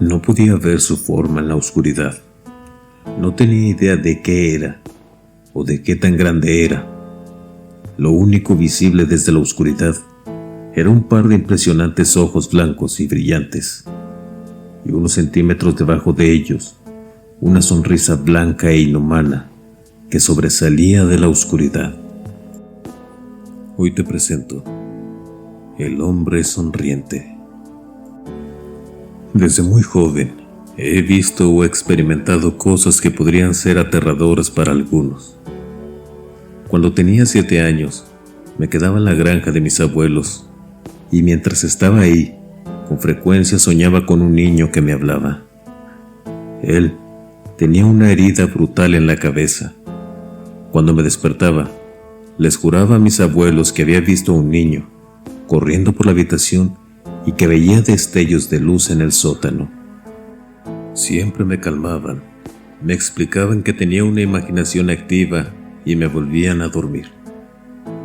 No podía ver su forma en la oscuridad. No tenía idea de qué era o de qué tan grande era. Lo único visible desde la oscuridad era un par de impresionantes ojos blancos y brillantes, y unos centímetros debajo de ellos, una sonrisa blanca e inhumana que sobresalía de la oscuridad. Hoy te presento el hombre sonriente. Desde muy joven he visto o experimentado cosas que podrían ser aterradoras para algunos. Cuando tenía 7 años, me quedaba en la granja de mis abuelos, y mientras estaba ahí, con frecuencia soñaba con un niño que me hablaba. Él tenía una herida brutal en la cabeza. Cuando me despertaba, les juraba a mis abuelos que había visto a un niño corriendo por la habitación y que veía destellos de luz en el sótano. Siempre me calmaban, me explicaban que tenía una imaginación activa y me volvían a dormir.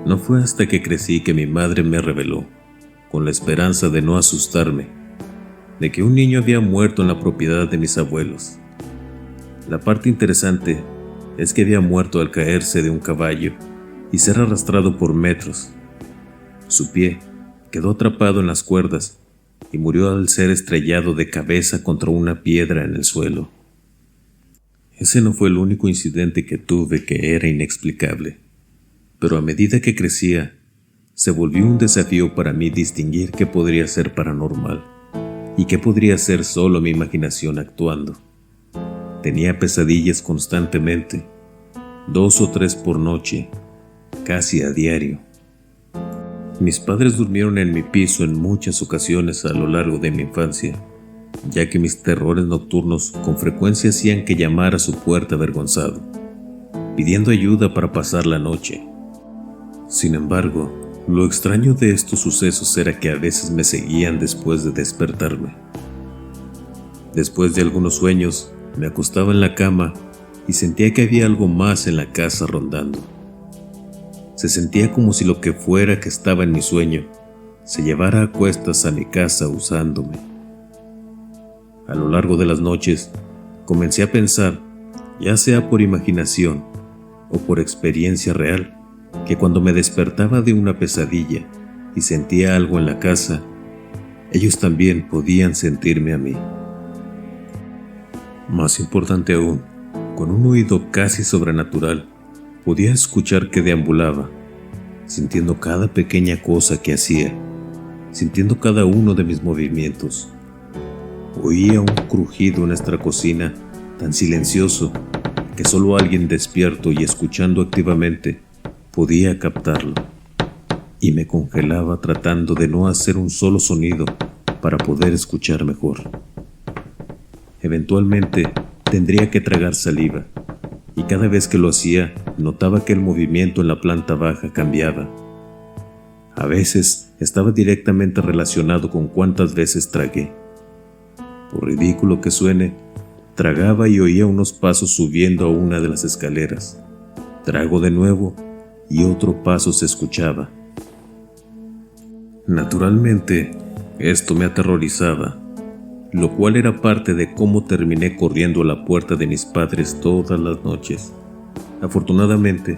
No fue hasta que crecí que mi madre me reveló, con la esperanza de no asustarme, de que un niño había muerto en la propiedad de mis abuelos. La parte interesante es que había muerto al caerse de un caballo y ser arrastrado por metros. Su pie quedó atrapado en las cuerdas y murió al ser estrellado de cabeza contra una piedra en el suelo. Ese no fue el único incidente que tuve que era inexplicable, pero a medida que crecía, se volvió un desafío para mí distinguir qué podría ser paranormal y qué podría ser solo mi imaginación actuando. Tenía pesadillas constantemente, 2 o 3 por noche, casi a diario. Mis padres durmieron en mi piso en muchas ocasiones a lo largo de mi infancia, ya que mis terrores nocturnos con frecuencia hacían que llamara a su puerta avergonzado, pidiendo ayuda para pasar la noche. Sin embargo, lo extraño de estos sucesos era que a veces me seguían después de despertarme. Después de algunos sueños, me acostaba en la cama y sentía que había algo más en la casa rondando. Se sentía como si lo que fuera que estaba en mi sueño se llevara a cuestas a mi casa usándome. A lo largo de las noches, comencé a pensar, ya sea por imaginación o por experiencia real, que cuando me despertaba de una pesadilla y sentía algo en la casa, ellos también podían sentirme a mí. Más importante aún, con un oído casi sobrenatural, podía escuchar que deambulaba, sintiendo cada pequeña cosa que hacía, sintiendo cada uno de mis movimientos. Oía un crujido en nuestra cocina tan silencioso que solo alguien despierto y escuchando activamente podía captarlo, y me congelaba tratando de no hacer un solo sonido para poder escuchar mejor. Eventualmente tendría que tragar saliva, y cada vez que lo hacía notaba que el movimiento en la planta baja cambiaba. A veces estaba directamente relacionado con cuántas veces tragué. Por ridículo que suene, tragaba y oía unos pasos subiendo a una de las escaleras. Trago de nuevo y otro paso se escuchaba. Naturalmente, esto me aterrorizaba, lo cual era parte de cómo terminé corriendo a la puerta de mis padres todas las noches. Afortunadamente,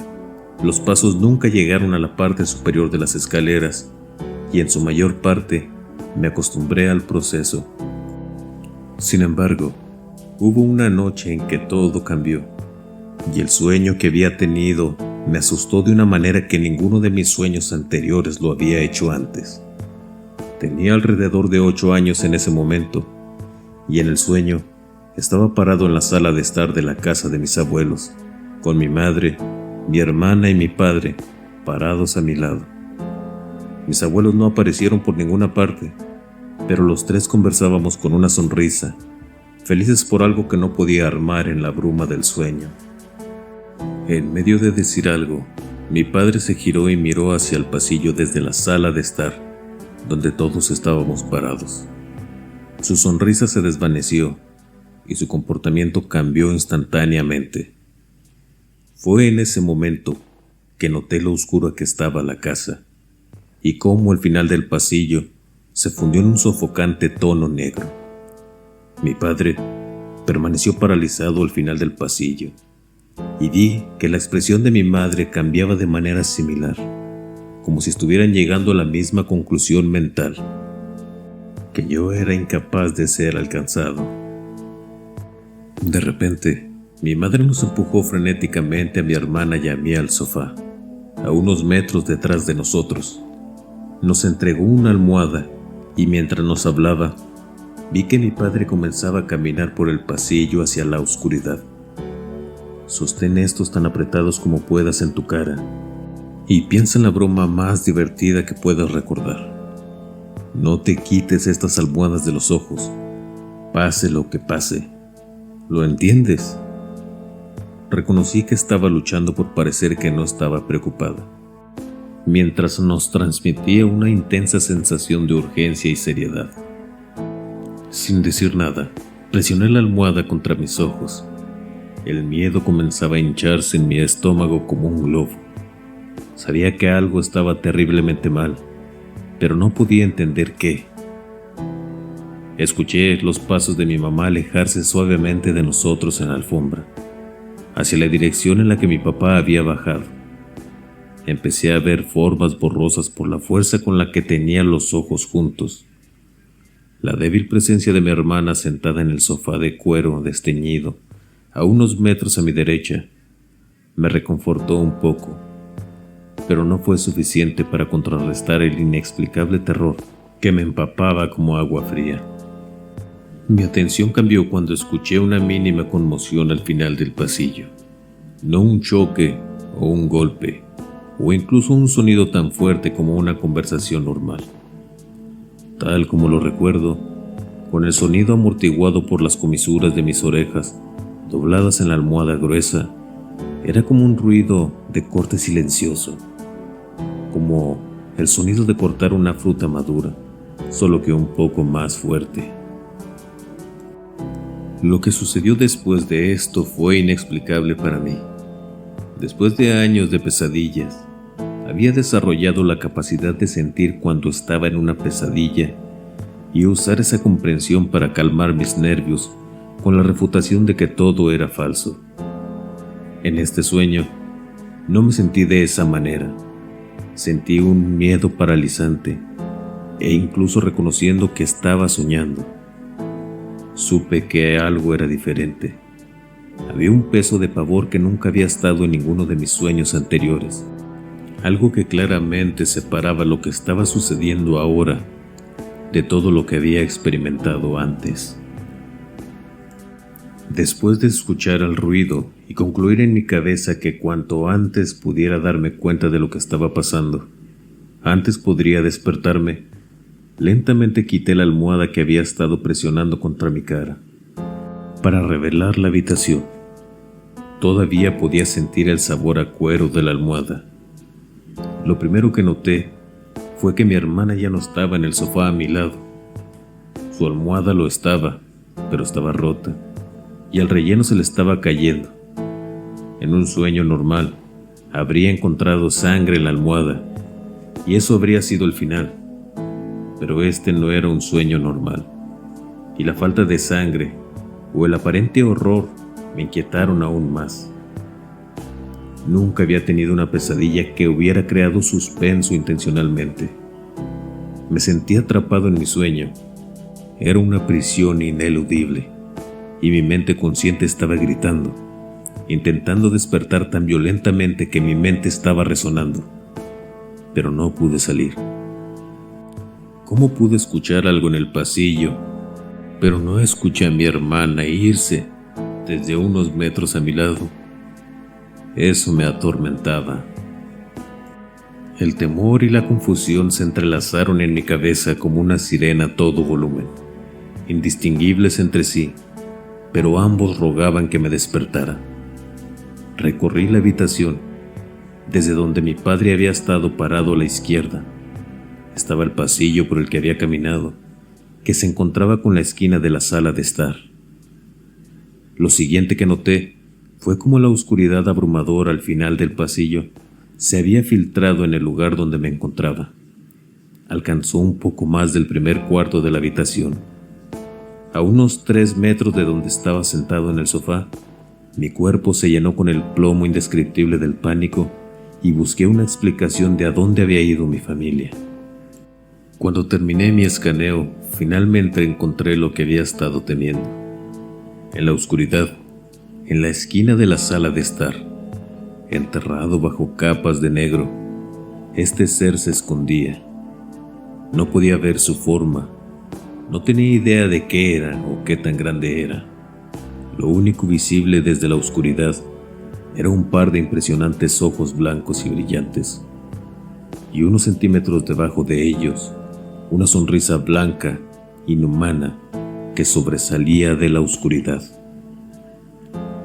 los pasos nunca llegaron a la parte superior de las escaleras y en su mayor parte me acostumbré al proceso. Sin embargo, hubo una noche en que todo cambió y el sueño que había tenido me asustó de una manera que ninguno de mis sueños anteriores lo había hecho antes. Tenía alrededor de 8 años en ese momento, y en el sueño estaba parado en la sala de estar de la casa de mis abuelos, con mi madre, mi hermana y mi padre parados a mi lado. Mis abuelos no aparecieron por ninguna parte, pero los 3 conversábamos con una sonrisa, felices por algo que no podía armar en la bruma del sueño. En medio de decir algo, mi padre se giró y miró hacia el pasillo desde la sala de estar, donde todos estábamos parados. Su sonrisa se desvaneció y su comportamiento cambió instantáneamente. Fue en ese momento que noté lo oscura que estaba la casa y cómo el final del pasillo se fundió en un sofocante tono negro. Mi padre permaneció paralizado al final del pasillo y vi que la expresión de mi madre cambiaba de manera similar, como si estuvieran llegando a la misma conclusión mental, que yo era incapaz de ser alcanzado. De repente, mi madre nos empujó frenéticamente a mi hermana y a mí al sofá, a unos metros detrás de nosotros. Nos entregó una almohada y mientras nos hablaba, vi que mi padre comenzaba a caminar por el pasillo hacia la oscuridad. Sostén estos tan apretados como puedas en tu cara y piensa en la broma más divertida que puedas recordar. No te quites estas almohadas de los ojos, pase lo que pase. ¿Lo entiendes? Reconocí que estaba luchando por parecer que no estaba preocupada, mientras nos transmitía una intensa sensación de urgencia y seriedad. Sin decir nada, presioné la almohada contra mis ojos. El miedo comenzaba a hincharse en mi estómago como un globo. Sabía que algo estaba terriblemente mal, pero no podía entender qué. Escuché los pasos de mi mamá alejarse suavemente de nosotros en la alfombra, hacia la dirección en la que mi papá había bajado. Empecé a ver formas borrosas por la fuerza con la que tenía los ojos juntos. La débil presencia de mi hermana sentada en el sofá de cuero desteñido, a unos metros a mi derecha, me reconfortó un poco, pero no fue suficiente para contrarrestar el inexplicable terror que me empapaba como agua fría. Mi atención cambió cuando escuché una mínima conmoción al final del pasillo. No un choque o un golpe, o incluso un sonido tan fuerte como una conversación normal. Tal como lo recuerdo, con el sonido amortiguado por las comisuras de mis orejas, dobladas en la almohada gruesa, era como un ruido de corte silencioso, como el sonido de cortar una fruta madura, solo que un poco más fuerte. Lo que sucedió después de esto fue inexplicable para mí. Después de años de pesadillas, había desarrollado la capacidad de sentir cuando estaba en una pesadilla y usar esa comprensión para calmar mis nervios con la refutación de que todo era falso. En este sueño, no me sentí de esa manera. Sentí un miedo paralizante e incluso reconociendo que estaba soñando, supe que algo era diferente. Había un peso de pavor que nunca había estado en ninguno de mis sueños anteriores, algo que claramente separaba lo que estaba sucediendo ahora de todo lo que había experimentado antes. Después de escuchar el ruido y concluir en mi cabeza que cuanto antes pudiera darme cuenta de lo que estaba pasando, antes podría despertarme, lentamente quité la almohada que había estado presionando contra mi cara, para revelar la habitación. Todavía podía sentir el sabor a cuero de la almohada. Lo primero que noté fue que mi hermana ya no estaba en el sofá a mi lado. Su almohada lo estaba, pero estaba rota, y el relleno se le estaba cayendo. En un sueño normal, habría encontrado sangre en la almohada, y eso habría sido el final. Pero este no era un sueño normal, y la falta de sangre o el aparente horror me inquietaron aún más. Nunca había tenido una pesadilla que hubiera creado suspenso intencionalmente. Me sentía atrapado en mi sueño. Era una prisión ineludible, y mi mente consciente estaba gritando, intentando despertar tan violentamente que mi mente estaba resonando, pero no pude salir. ¿Cómo pude escuchar algo en el pasillo, pero no escuché a mi hermana irse desde unos metros a mi lado? Eso me atormentaba. El temor y la confusión se entrelazaron en mi cabeza como una sirena a todo volumen, indistinguibles entre sí, pero ambos rogaban que me despertara. Recorrí la habitación, desde donde mi padre había estado parado a la izquierda. Estaba el pasillo por el que había caminado, que se encontraba con la esquina de la sala de estar. Lo siguiente que noté fue cómo la oscuridad abrumadora al final del pasillo se había filtrado en el lugar donde me encontraba. Alcanzó un poco más del primer cuarto de la habitación. A unos 3 metros de donde estaba sentado en el sofá, mi cuerpo se llenó con el plomo indescriptible del pánico y busqué una explicación de a dónde había ido mi familia. Cuando terminé mi escaneo, finalmente encontré lo que había estado temiendo. En la oscuridad, en la esquina de la sala de estar, enterrado bajo capas de negro, este ser se escondía. No podía ver su forma, no tenía idea de qué era o qué tan grande era. Lo único visible desde la oscuridad era un par de impresionantes ojos blancos y brillantes, y unos centímetros debajo de ellos, una sonrisa blanca, inhumana, que sobresalía de la oscuridad.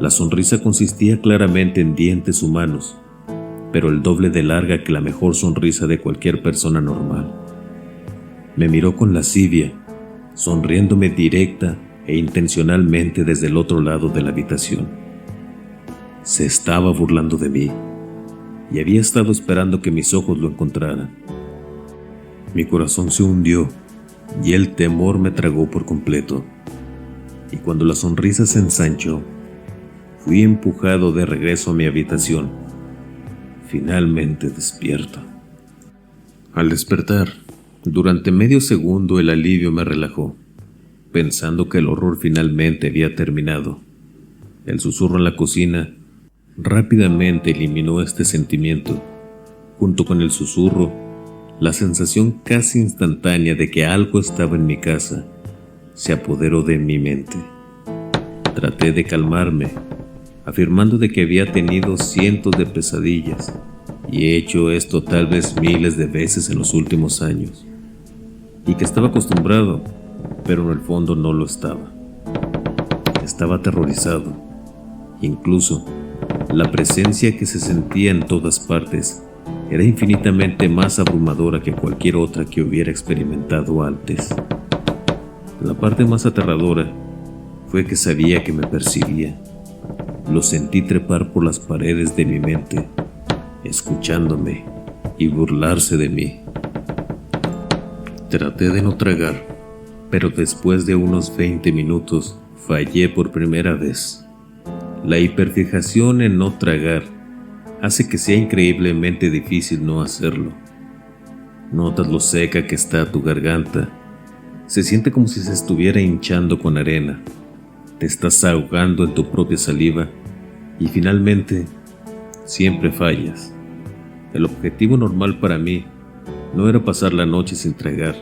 La sonrisa consistía claramente en dientes humanos, pero el doble de larga que la mejor sonrisa de cualquier persona normal. Me miró con lascivia, sonriéndome directa e intencionalmente desde el otro lado de la habitación. Se estaba burlando de mí, y había estado esperando que mis ojos lo encontraran. Mi corazón se hundió, y el temor me tragó por completo. Y cuando la sonrisa se ensanchó, fui empujado de regreso a mi habitación, finalmente despierto. Al despertar, durante medio segundo el alivio me relajó, pensando que el horror finalmente había terminado. El susurro en la cocina rápidamente eliminó este sentimiento. Junto con el susurro, la sensación casi instantánea de que algo estaba en mi casa se apoderó de mi mente. Traté de calmarme, afirmando de que había tenido cientos de pesadillas y he hecho esto tal vez miles de veces en los últimos años, y que estaba acostumbrado, pero en el fondo no lo estaba. Estaba aterrorizado. Incluso la presencia que se sentía en todas partes era infinitamente más abrumadora que cualquier otra que hubiera experimentado antes. La parte más aterradora fue que sabía que me perseguía. Lo sentí trepar por las paredes de mi mente, escuchándome y burlarse de mí. Traté de no tragar, pero después de unos 20 minutos fallé por primera vez. La hiperfijación en no tragar hace que sea increíblemente difícil no hacerlo. Notas lo seca que está tu garganta. Se siente como si se estuviera hinchando con arena. Te estás ahogando en tu propia saliva y finalmente siempre fallas. El objetivo normal para mí no era pasar la noche sin tragar.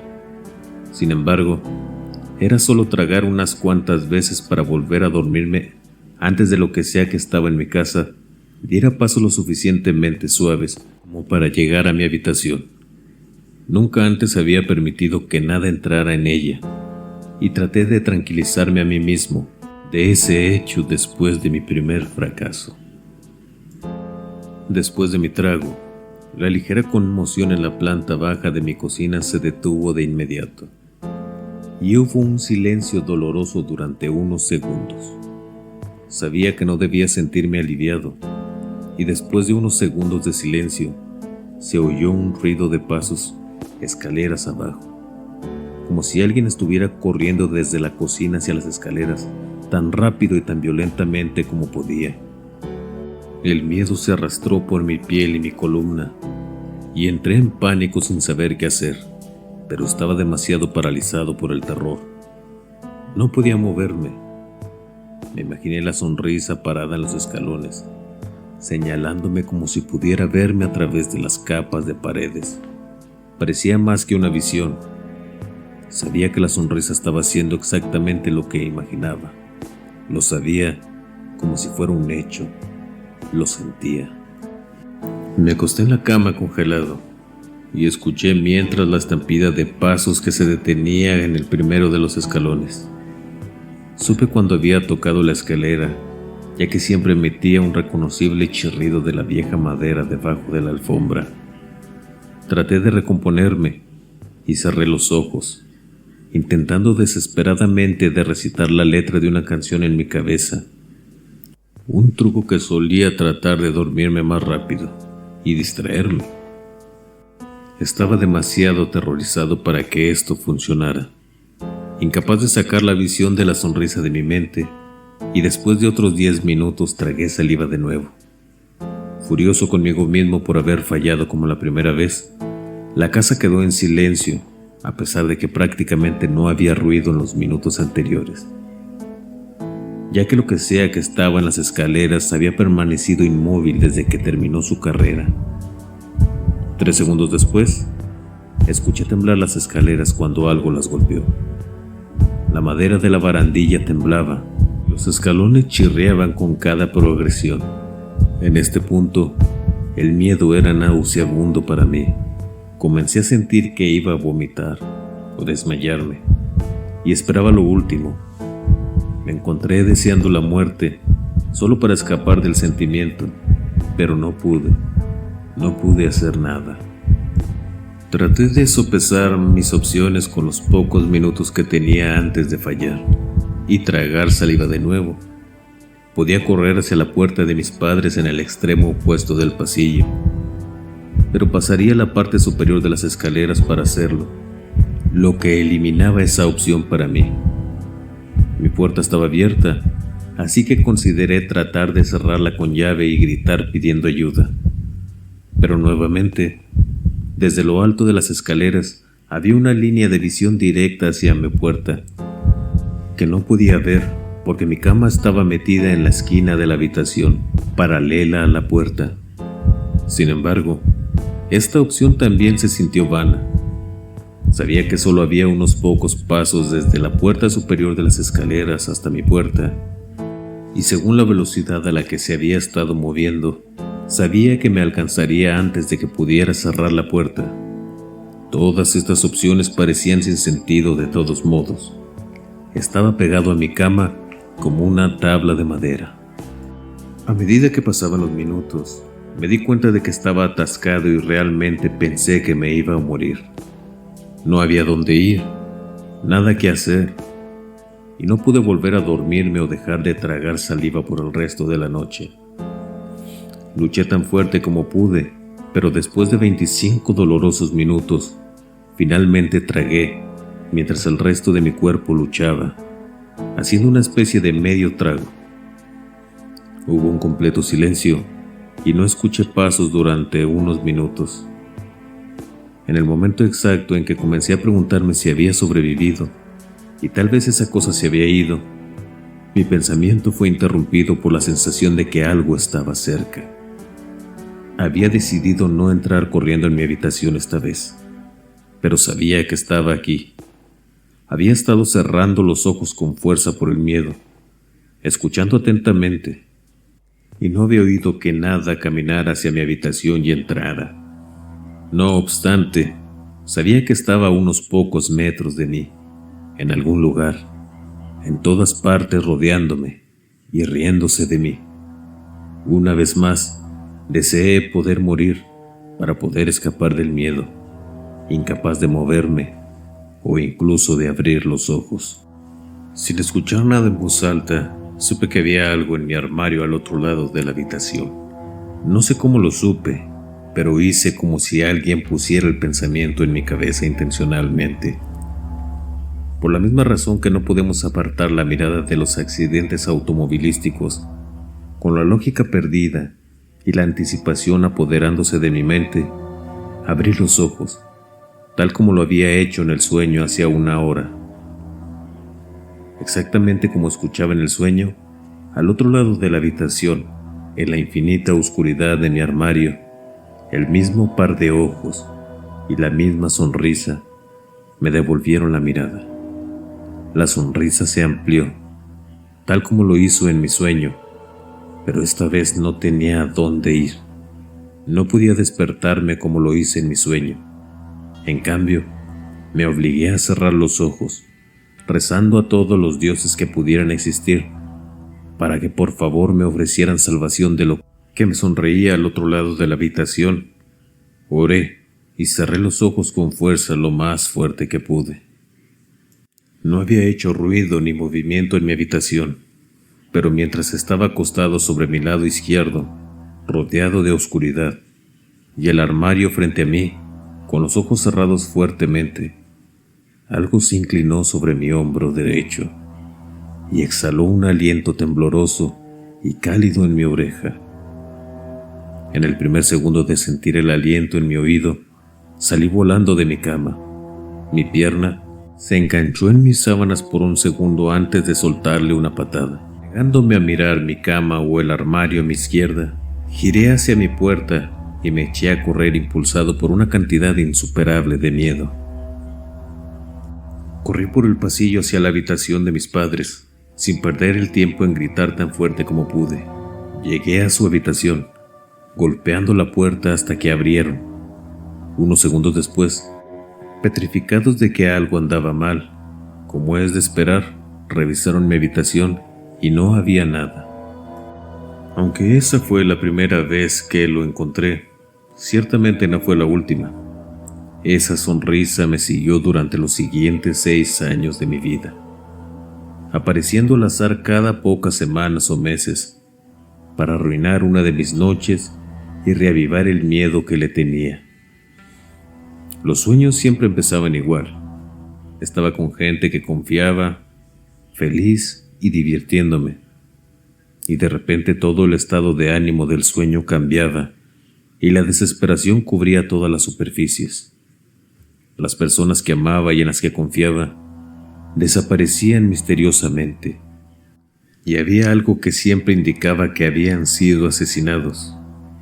Sin embargo, era solo tragar unas cuantas veces para volver a dormirme antes de lo que sea que estaba en mi casa diera pasos lo suficientemente suaves como para llegar a mi habitación. Nunca antes había permitido que nada entrara en ella, y traté de tranquilizarme a mí mismo de ese hecho después de mi primer fracaso. Después de mi trago, la ligera conmoción en la planta baja de mi cocina se detuvo de inmediato, y hubo un silencio doloroso durante unos segundos. Sabía que no debía sentirme aliviado, y después de unos segundos de silencio, se oyó un ruido de pasos escaleras abajo, como si alguien estuviera corriendo desde la cocina hacia las escaleras, tan rápido y tan violentamente como podía. El miedo se arrastró por mi piel y mi columna, y entré en pánico sin saber qué hacer, pero estaba demasiado paralizado por el terror. No podía moverme. Me imaginé la sonrisa parada en los escalones, señalándome como si pudiera verme a través de las capas de paredes. Parecía más que una visión. Sabía que la sonrisa estaba haciendo exactamente lo que imaginaba. Lo sabía como si fuera un hecho. Lo sentía. Me acosté en la cama congelado y escuché mientras la estampida de pasos que se detenía en el primero de los escalones. Supe cuando había tocado la escalera, ya que siempre emitía un reconocible chirrido de la vieja madera debajo de la alfombra. Traté de recomponerme y cerré los ojos, intentando desesperadamente de recitar la letra de una canción en mi cabeza, un truco que solía tratar de dormirme más rápido y distraerme. Estaba demasiado aterrorizado para que esto funcionara, incapaz de sacar la visión de la sonrisa de mi mente, y después de otros 10 minutos tragué saliva de nuevo. Furioso conmigo mismo por haber fallado como la primera vez, la casa quedó en silencio, a pesar de que prácticamente no había ruido en los minutos anteriores, ya que lo que sea que estaba en las escaleras había permanecido inmóvil desde que terminó su carrera. 3 segundos después, escuché temblar las escaleras cuando algo las golpeó. La madera de la barandilla temblaba, los escalones chirriaban con cada progresión. En este punto, el miedo era nauseabundo para mí. Comencé a sentir que iba a vomitar o desmayarme, y esperaba lo último. Me encontré deseando la muerte, solo para escapar del sentimiento, pero no pude hacer nada. Traté de sopesar mis opciones con los pocos minutos que tenía antes de fallar, y tragar saliva de nuevo. Podía correr hacia la puerta de mis padres en el extremo opuesto del pasillo, pero pasaría la parte superior de las escaleras para hacerlo, lo que eliminaba esa opción para mí. Mi puerta estaba abierta, así que consideré tratar de cerrarla con llave y gritar pidiendo ayuda. Pero nuevamente, desde lo alto de las escaleras, había una línea de visión directa hacia mi puerta, que no podía ver porque mi cama estaba metida en la esquina de la habitación, paralela a la puerta. Sin embargo, esta opción también se sintió vana. Sabía que solo había unos pocos pasos desde la puerta superior de las escaleras hasta mi puerta, y según la velocidad a la que se había estado moviendo, sabía que me alcanzaría antes de que pudiera cerrar la puerta. Todas estas opciones parecían sin sentido de todos modos. Estaba pegado a mi cama como una tabla de madera. A medida que pasaban los minutos, me di cuenta de que estaba atascado y realmente pensé que me iba a morir. No había dónde ir, nada que hacer, y no pude volver a dormirme o dejar de tragar saliva por el resto de la noche. Luché tan fuerte como pude, pero después de 25 dolorosos minutos, finalmente tragué, mientras el resto de mi cuerpo luchaba, haciendo una especie de medio trago. Hubo un completo silencio y no escuché pasos durante unos minutos. En el momento exacto en que comencé a preguntarme si había sobrevivido, y tal vez esa cosa se había ido, mi pensamiento fue interrumpido por la sensación de que algo estaba cerca. Había decidido no entrar corriendo en mi habitación esta vez, pero sabía que estaba aquí. Había estado cerrando los ojos con fuerza por el miedo, escuchando atentamente, y no había oído que nada caminara hacia mi habitación y entrara. No obstante, sabía que estaba a unos pocos metros de mí, en algún lugar, en todas partes rodeándome y riéndose de mí. Una vez más, deseé poder morir para poder escapar del miedo, incapaz de moverme o incluso de abrir los ojos. Sin escuchar nada en voz alta, supe que había algo en mi armario al otro lado de la habitación. No sé cómo lo supe, pero hice como si alguien pusiera el pensamiento en mi cabeza intencionalmente. Por la misma razón que no podemos apartar la mirada de los accidentes automovilísticos, con la lógica perdida y la anticipación apoderándose de mi mente, abrí los ojos, tal como lo había hecho en el sueño hacía una hora. Exactamente como escuchaba en el sueño, al otro lado de la habitación, en la infinita oscuridad de mi armario, el mismo par de ojos y la misma sonrisa me devolvieron la mirada. La sonrisa se amplió, tal como lo hizo en mi sueño, pero esta vez no tenía a dónde ir. No podía despertarme como lo hice en mi sueño. En cambio, me obligué a cerrar los ojos, rezando a todos los dioses que pudieran existir, para que por favor me ofrecieran salvación de lo que me sonreía al otro lado de la habitación. Oré y cerré los ojos con fuerza lo más fuerte que pude. No había hecho ruido ni movimiento en mi habitación, pero mientras estaba acostado sobre mi lado izquierdo, rodeado de oscuridad, y el armario frente a mí, con los ojos cerrados fuertemente, algo se inclinó sobre mi hombro derecho y exhaló un aliento tembloroso y cálido en mi oreja. En el primer segundo de sentir el aliento en mi oído, salí volando de mi cama. Mi pierna se enganchó en mis sábanas por un segundo antes de soltarle una patada. Negándome a mirar mi cama o el armario a mi izquierda, giré hacia mi puerta y me eché a correr impulsado por una cantidad insuperable de miedo. Corrí por el pasillo hacia la habitación de mis padres, sin perder el tiempo en gritar tan fuerte como pude. Llegué a su habitación, golpeando la puerta hasta que abrieron. Unos segundos después, petrificados de que algo andaba mal, como es de esperar, revisaron mi habitación y no había nada. Aunque esa fue la primera vez que lo encontré, ciertamente no fue la última. Esa sonrisa me siguió durante los siguientes 6 años de mi vida, apareciendo al azar cada pocas semanas o meses, para arruinar una de mis noches y reavivar el miedo que le tenía. Los sueños siempre empezaban igual. Estaba con gente que confiaba, feliz y divirtiéndome. Y de repente todo el estado de ánimo del sueño cambiaba y la desesperación cubría todas las superficies. Las personas que amaba y en las que confiaba desaparecían misteriosamente. Y había algo que siempre indicaba que habían sido asesinados.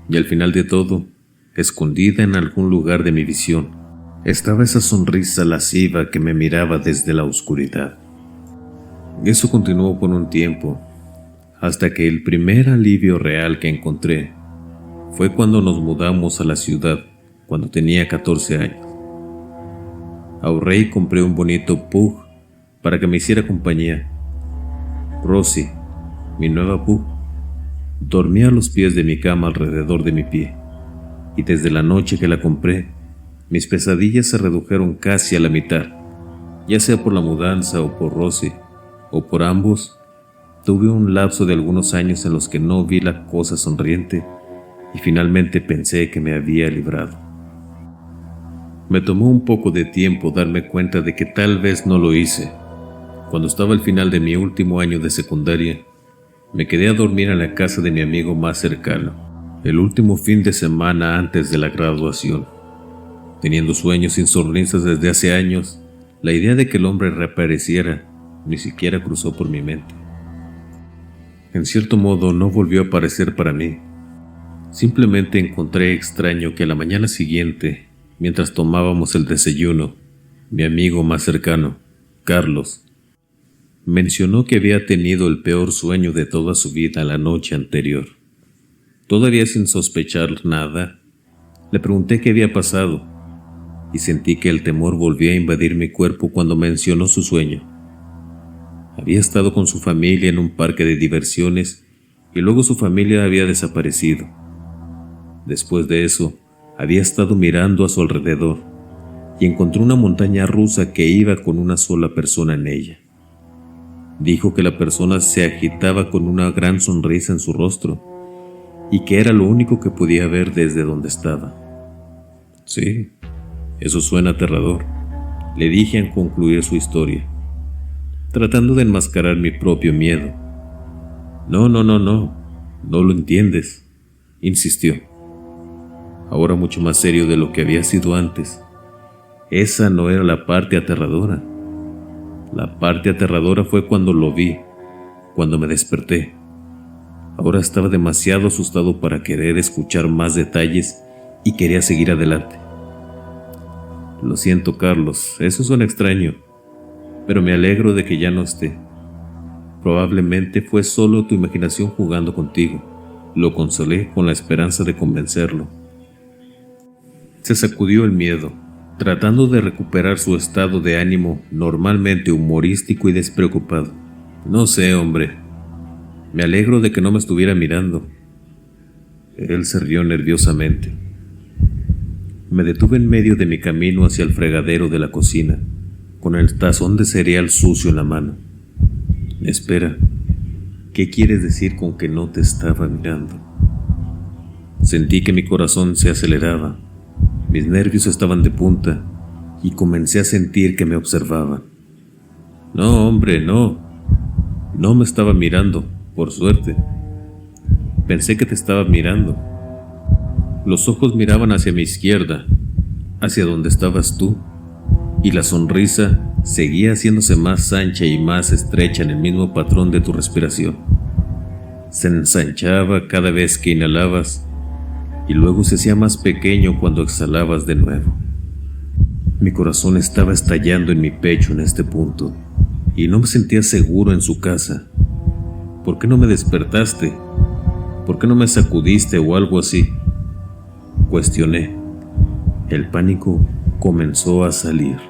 Y al final de todo, escondida en algún lugar de mi visión, estaba esa sonrisa lasciva que me miraba desde la oscuridad. Eso continuó por un tiempo, hasta que el primer alivio real que encontré fue cuando nos mudamos a la ciudad, cuando tenía 14 años. Ahorré y compré un bonito pug para que me hiciera compañía. Rosie, mi nueva pug, dormía a los pies de mi cama alrededor de mi pie, y desde la noche que la compré, mis pesadillas se redujeron casi a la mitad. Ya sea por la mudanza o por Rosie, o por ambos, tuve un lapso de algunos años en los que no vi la cosa sonriente y finalmente pensé que me había librado. Me tomó un poco de tiempo darme cuenta de que tal vez no lo hice. Cuando estaba al final de mi último año de secundaria, me quedé a dormir en la casa de mi amigo más cercano, el último fin de semana antes de la graduación. Teniendo sueños insonorizados desde hace años, la idea de que el hombre reapareciera ni siquiera cruzó por mi mente. En cierto modo, no volvió a aparecer para mí. Simplemente encontré extraño que a la mañana siguiente, mientras tomábamos el desayuno, mi amigo más cercano, Carlos, mencionó que había tenido el peor sueño de toda su vida la noche anterior. Todavía sin sospechar nada, le pregunté qué había pasado, y sentí que el temor volvía a invadir mi cuerpo cuando mencionó su sueño. Había estado con su familia en un parque de diversiones y luego su familia había desaparecido. Después de eso, había estado mirando a su alrededor y encontró una montaña rusa que iba con una sola persona en ella. Dijo que la persona se agitaba con una gran sonrisa en su rostro y que era lo único que podía ver desde donde estaba. Sí, eso suena aterrador, le dije al concluir su historia, tratando de enmascarar mi propio miedo. No lo entiendes, insistió, ahora mucho más serio de lo que había sido antes. Esa no era la parte aterradora. La parte aterradora fue cuando lo vi, cuando me desperté. Ahora estaba demasiado asustado para querer escuchar más detalles y quería seguir adelante. Lo siento, Carlos, eso suena extraño, pero me alegro de que ya no esté. Probablemente fue solo tu imaginación jugando contigo. Lo consolé con la esperanza de convencerlo. Se sacudió el miedo, tratando de recuperar su estado de ánimo normalmente humorístico y despreocupado. No sé, hombre. Me alegro de que no me estuviera mirando. Él se rió nerviosamente. Me detuve en medio de mi camino hacia el fregadero de la cocina, con el tazón de cereal sucio en la mano. Espera, ¿qué quieres decir con que no te estaba mirando? Sentí que mi corazón se aceleraba, mis nervios estaban de punta, y comencé a sentir que me observaban. No, hombre, no. No me estaba mirando, por suerte. Pensé que te estaba mirando. Los ojos miraban hacia mi izquierda, hacia donde estabas tú, y la sonrisa seguía haciéndose más ancha y más estrecha en el mismo patrón de tu respiración. Se ensanchaba cada vez que inhalabas y luego se hacía más pequeño cuando exhalabas de nuevo. Mi corazón estaba estallando en mi pecho en este punto y no me sentía seguro en su casa. ¿Por qué no me despertaste? ¿Por qué no me sacudiste o algo así? Cuestioné. El pánico comenzó a salir.